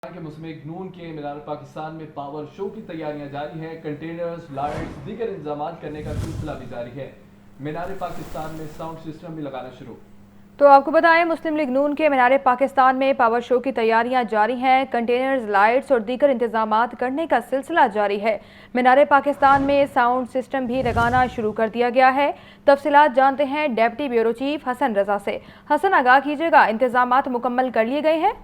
कि मुस्लिम नून के मीनार पाकिस्तान में पावर शो की तैयारियां जारी हैं। कंटेनर्स, लाइट्स, दीगर इंतजाम करने का सिलसिला भी जारी है। मीनार पाकिस्तान में साउंड सिस्टम भी लगाना शुरू। तो आपको बताएं, मुस्लिम लीग नून के मीनार पाकिस्तान में पावर शो की तैयारियां जारी हैं। कंटेनर्स, लाइट्स और दीगर इंतजामात करने का सिलसिला जारी है। मीनार पाकिस्तान में साउंड सिस्टम भी लगाना शुरू कर दिया गया है। तफसीलात जानते हैं deputy bureau chief Hasan Raza से। हसन, आगाह कीजिएगा, इंतजामात मुकम्मल कर लिए गए हैं?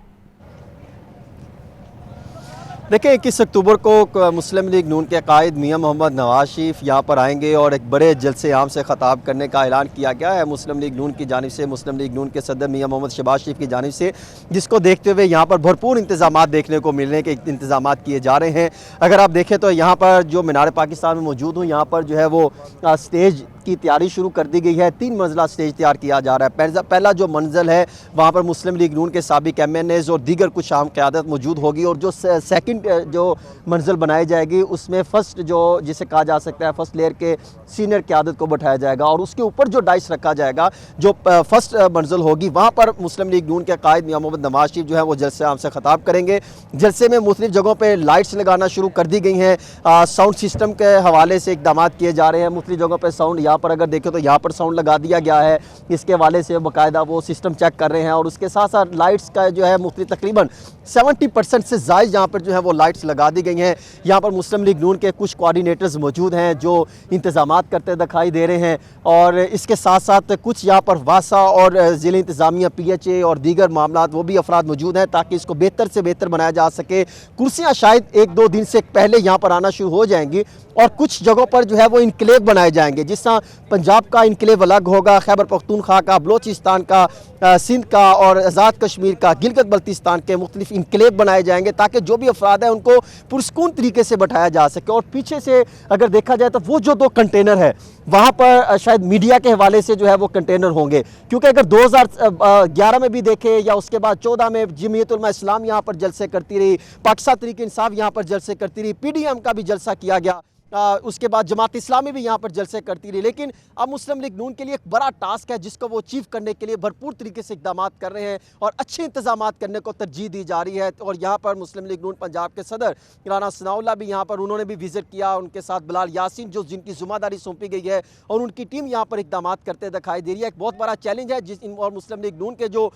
देखिए 21 अक्टूबर को मुस्लिम लीग नून के कायद मियां मोहम्मद नवाज शरीफ यहाँ पर आएंगे और एक बड़े जलसे आम से ख़ताब करने का ऐलान किया गया है मुस्लिम लीग नून की जानिब से, मुस्लिम लीग नून के सदर मियां मोहम्मद शहबाज शरीफ की जानिब से, जिसको देखते हुए यहाँ पर भरपूर इंतजामात देखने को मिलने के इंतजामात किए जा रहे हैं। अगर आप देखें तो यहाँ पर जो मीनार पाकिस्तान में मौजूद हूँ, यहाँ पर जो है वो स्टेज की तैयारी शुरू कर दी गई है। 3 मंजिला स्टेज तैयार किया जा रहा है। पहला जो मंजिल है वहाँ पर मुस्लिम लीग नून के साबिक MNAs और दीगर कुछ आम क़यादत मौजूद होगी, और जो सेकंड जो मंजिल बनाई जाएगी उसमें फर्स्ट जो जिसे कहा जा सकता है फर्स्ट लेयर के सीनियर क़यादत को बैठाया जाएगा, और उसके ऊपर जो डाइस रखा जाएगा जो फर्स्ट मंजिल होगी वहाँ पर मुस्लिम लीग नून के कायद मियां मोहम्मद नवाज शरीफ जो है वो जलसे आम से ख़ताब करेंगे। जलसे में मुख्तलिफ जगहों पर लाइट्स लगाना शुरू कर दी गई हैं। साउंड सिस्टम के हवाले से इक़दाम किए जा रहे हैं। मुख्तलिफ जगहों पर साउंड, यहाँ पर अगर देखें तो यहाँ पर साउंड लगा दिया गया है, इसके हवाले से बाकायदा वो सिस्टम चेक कर रहे हैं। और उसके साथ साथ लाइट्स का जो है मुख्तलिफ तकरीबन 70% से ज़ायद यहाँ पर जो है वो लाइट्स लगा दी गई हैं। यहाँ पर मुस्लिम लीग नून के कुछ कोऑर्डिनेटर्स मौजूद हैं जो इंतजामात करते दिखाई दे रहे हैं, और इसके साथ साथ कुछ यहाँ पर वासा और ज़िला इंतज़ामिया PHA और दीगर मामलात वो भी अफराद मौजूद हैं ताकि इसको बेहतर से बेहतर बनाया जा सके। कुर्सियाँ शायद 1-2 दिन से पहले यहाँ पर आना शुरू हो जाएंगी, और कुछ जगहों पर जो है वो इनक्लेव बनाए जाएंगे, जिस तरह पंजाब का इनक्लेव अलग होगा, खैबर पख्तूनख्वा का, बलोचिस्तान का, सिंध का और आज़ाद कश्मीर का, गिलगित बल्तिस्तान के मुख्तलिफ इनक्लेव बनाए जाएंगे ताकि जो भी अफराद हैं उनको पुरस्कून तरीके से बैठाया जा सके। और पीछे से अगर देखा जाए तो वो जो 2 कंटेनर है वहाँ पर शायद मीडिया के हवाले से जो है वो कंटेनर होंगे, क्योंकि अगर 2011 में भी देखें या उसके बाद 14 में जमीयत उलमा इस्लाम यहाँ पर जलसे करती रही, पाकिस्तान तहरीक इंसाफ यहाँ पर जलसे करती रही, PDM का भी जलसा किया गया, उसके बाद जमात इस्लामी भी यहाँ पर जलसे करती रही। लेकिन अब मुस्लिम लीग नून के लिए एक बड़ा टास्क है जिसको वो अचीव करने के लिए भरपूर तरीके से इक़दाम कर रहे हैं और अच्छे इंतजाम करने को तरजीह दी जा रही है। और यहाँ पर मुस्लिम लीग नून पंजाब के सदर राना सनाउल्लाह भी यहाँ पर उन्होंने भी विजिट किया, उनके साथ बिलाल यासीन जो जिनकी ज़िम्मेदारी सौंपी गई है और उनकी टीम यहाँ पर इक़दाम करते दिखाई दे रही है। एक बहुत बड़ा चैलेंज है और मुस्लिम लीग नून के जो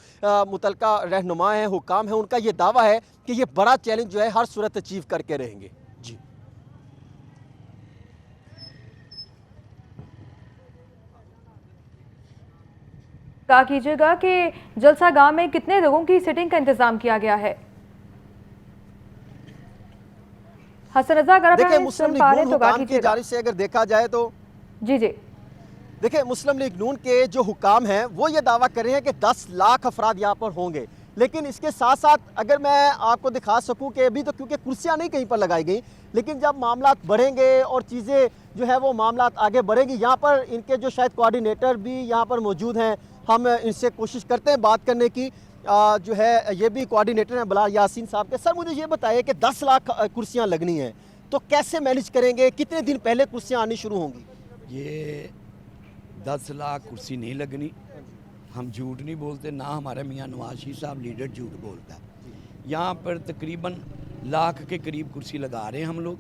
मुतलका रहनुमा हैं, हुकाम हैं, उनका ये दावा है कि ये बड़ा चैलेंज जो है हर सूरत अचीव करके रहेंगे। जी कहा कीजिएगा कि जलसा गाह में कितने लोगों की सिटिंग का इंतजाम किया गया है? हसन रजा, अगर देखिए मुस्लिम लीग नून हुकाम की जानिब से अगर देखा जाए तो जी देखिए मुस्लिम लीग नून के जो हुकाम हैं वो ये दावा कर रहे हैं कि 10 लाख अफराद यहाँ पर होंगे। लेकिन इसके साथ साथ अगर मैं आपको दिखा सकूं कि अभी तो क्योंकि कुर्सियाँ नहीं कहीं पर लगाई गई, लेकिन जब मामलात बढ़ेंगे और चीज़ें जो है वो मामलात आगे बढ़ेंगी, यहाँ पर इनके जो शायद कोऑर्डिनेटर भी यहाँ पर मौजूद हैं, हम इनसे कोशिश करते हैं बात करने की। जो है ये भी कोऑर्डिनेटर हैं बिलाल यासीन साहब के। सर मुझे ये बताइए कि 10 लाख कुर्सियाँ लगनी हैं तो कैसे मैनेज करेंगे, कितने दिन पहले कुर्सियाँ आनी शुरू होंगी? ये 10 लाख कुर्सी नहीं लगनी, हम झूठ नहीं बोलते, ना हमारे मियाँ नवाज शरीफ साहब लीडर झूठ बोलता है। यहाँ पर तकरीबन लाख के करीब कुर्सी लगा रहे हैं हम लोग।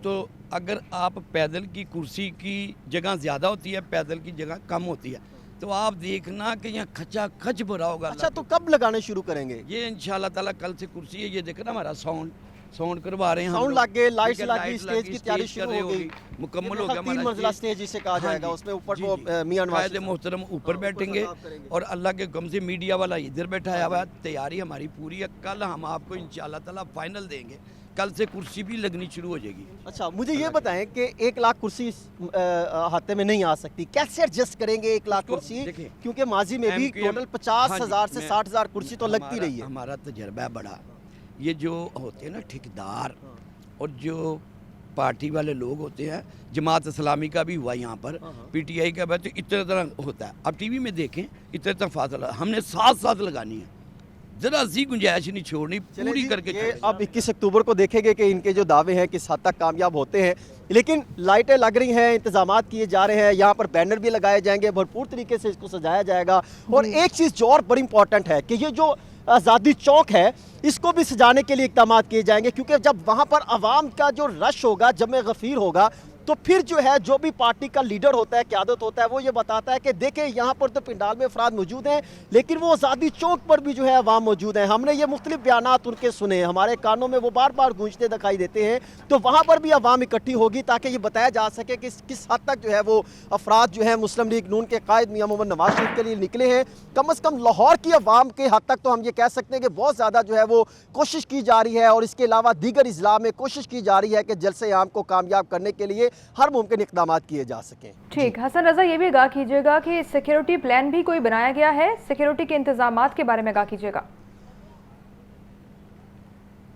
तो अगर आप पैदल की कुर्सी की जगह ज़्यादा होती है, पैदल की जगह कम होती है, तो आप देखना कि यहाँ खचा खच भरा होगा। अच्छा, तो कब लगाने शुरू करेंगे? ये इंशाल्लाह ताला कल से कुर्सी है। ये देखना हमारा साउंड करवा रहे हैं, साउंड लग गए, लाइट्स लग गई, स्टेज की तैयारी शुरू हो गई, मुकम्मल हो गया। 3 मंजिला स्टेज जिसे कहा जाएगा, उसमें ऊपर वो मियां नवाज मोहतरम ऊपर बैठेंगे और अल्लाह के हुक्म से मीडिया वाला इधर बैठाया हुआ है। तैयारी हमारी पूरी है। कल हम आपको इंशाल्लाह ताला फाइनल देंगे, कल से कुर्सी भी लगनी शुरू हो जाएगी। अच्छा, मुझे ये बताएं कि 1 लाख कुर्सी हाथे में नहीं आ सकती, कैसे एडजस्ट करेंगे 1 लाख कुर्सी? क्योंकि माजी में भी टोटल 50,000 से 60,000 कुर्सी तो लगती रही है। हमारा तजर्बा है बड़ा। ये जो होते हैं ना ठेकेदार और जो पार्टी वाले लोग होते हैं, जमात इस्लामी का भी हुआ यहाँ पर, PTI का भी, तो इतना तरह होता है। अब TV में देखें इतना इतना फासला हमने साथ साथ लगानी है, जरा सी गुंजाइश नहीं छोड़नी, पूरी करके। ये अब 21 अक्टूबर को देखेंगे कि इनके जो दावे हैं किस हद तक कामयाब होते हैं। लेकिन लाइटें लग रही हैं, इंतजाम किए जा रहे हैं, यहाँ पर बैनर भी लगाए जाएंगे, भरपूर तरीके से इसको सजाया जाएगा। और एक चीज़ जो और बड़ी इंपॉर्टेंट है कि ये जो आज़ादी चौक है, इसको भी सजाने के लिए इक़दाम किए जाएंगे, क्योंकि जब वहाँ पर आवाम का जो रश होगा, जमे गफ़ीर होगा, तो फिर जो है जो भी पार्टी का लीडर होता है, क़यादत होता है, वो ये बताता है कि देखें यहाँ पर तो पिंडाल में अफराद मौजूद हैं, लेकिन वो आज़ादी चौक पर भी जो है अवाम मौजूद हैं। हमने ये मुख्तलिफ बयानात उनके सुने, हमारे कानों में वो बार बार गूंजते दिखाई देते हैं। तो वहाँ पर भी अवाम इकट्ठी होगी ताकि ये बताया जा सके कि किस हद तक जो है वो अफराद जो है मुस्लिम लीग नून के कायद मियां मोहम्मद नवाज शरीफ के लिए निकले हैं। कम अज़ कम लाहौर की अवाम के हद तक तो हम ये कह सकते हैं कि बहुत ज़्यादा जो है वो कोशिश की जा रही है, और इसके अलावा दीगर अजला में कोशिश की जा रही है कि जलसे आम को कामयाब करने के लिए हर मुमकिन इक़दाम किए जा सकें। ठीक, हसन रजा ये भी आगाह कीजिएगा कि सिक्योरिटी प्लान भी कोई बनाया गया है, सिक्योरिटी के इंतजामात के बारे में आगाह कीजिएगा।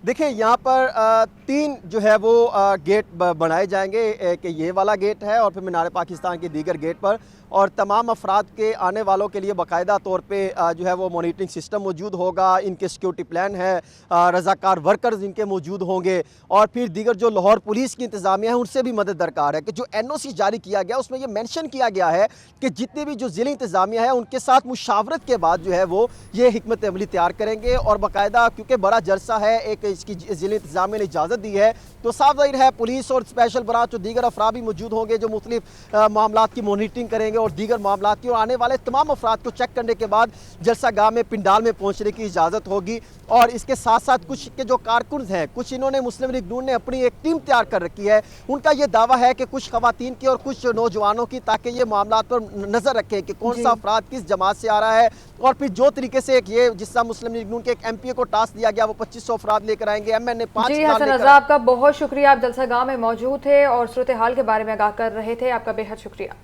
देखिए यहाँ पर 3 जो है वो गेट बनाए जाएंगे, एक ये वाला गेट है और फिर मीनार पाकिस्तान के दीगर गेट पर, और तमाम अफराद के आने वालों के लिए बाकायदा तौर पे जो है वो मॉनिटरिंग सिस्टम मौजूद होगा, इनके सिक्योरिटी प्लान है, रज़ाकार वर्कर्स इनके मौजूद होंगे, और फिर दीगर जो लाहौर पुलिस की इंतज़ामिया है उनसे भी मदद दरकार है कि जो NOC जारी किया गया उसमें ये मेंशन किया गया है कि जितने भी जो ज़िले इंतज़ामिया है उनके साथ मुशावरत के बाद जो है वो ये हिकमत अमली तैयार करेंगे, और बाकायदा क्योंकि बड़ा जलसा है, एक इसकी ज़िले इंतज़ामिया ने इजाज़त दी है, तो साफ ज़ाहिर है पुलिस और स्पेशल ब्रांच और दीगर अफराद भी मौजूद होंगे जो मुख्तलिफ मामलात की मॉनिटरिंग करेंगे और दीगर मामलात की, और आने वाले तमाम अफराद को चेक करने के बाद जलसागाह में पिंडाल में पहुंचने की इजाज़त होगी। और इसके साथ साथ कुछ के जो कारकुन हैं, कुछ इन्होंने मुस्लिम लीग नून ने अपनी एक टीम तैयार कर रखी है, उनका ये दावा है कि कुछ खवातीन की और कुछ नौजवानों की, ताकि ये मामलात पर नज़र रखें कि कौन सा अफराद किस जमात से आ रहा है, और फिर जो तरीके से ये जिस तरह मुस्लिम लीग नून के एक MPA को टास्क दिया गया वो 2500 अफराद लेकर आएंगे, MNA 5 जी हसन रजा आपका बहुत शुक्रिया, आप जलसागाह में मौजूद थे और सूरत हाल के बारे में आगाह कर रहे थे, आपका बेहद शुक्रिया।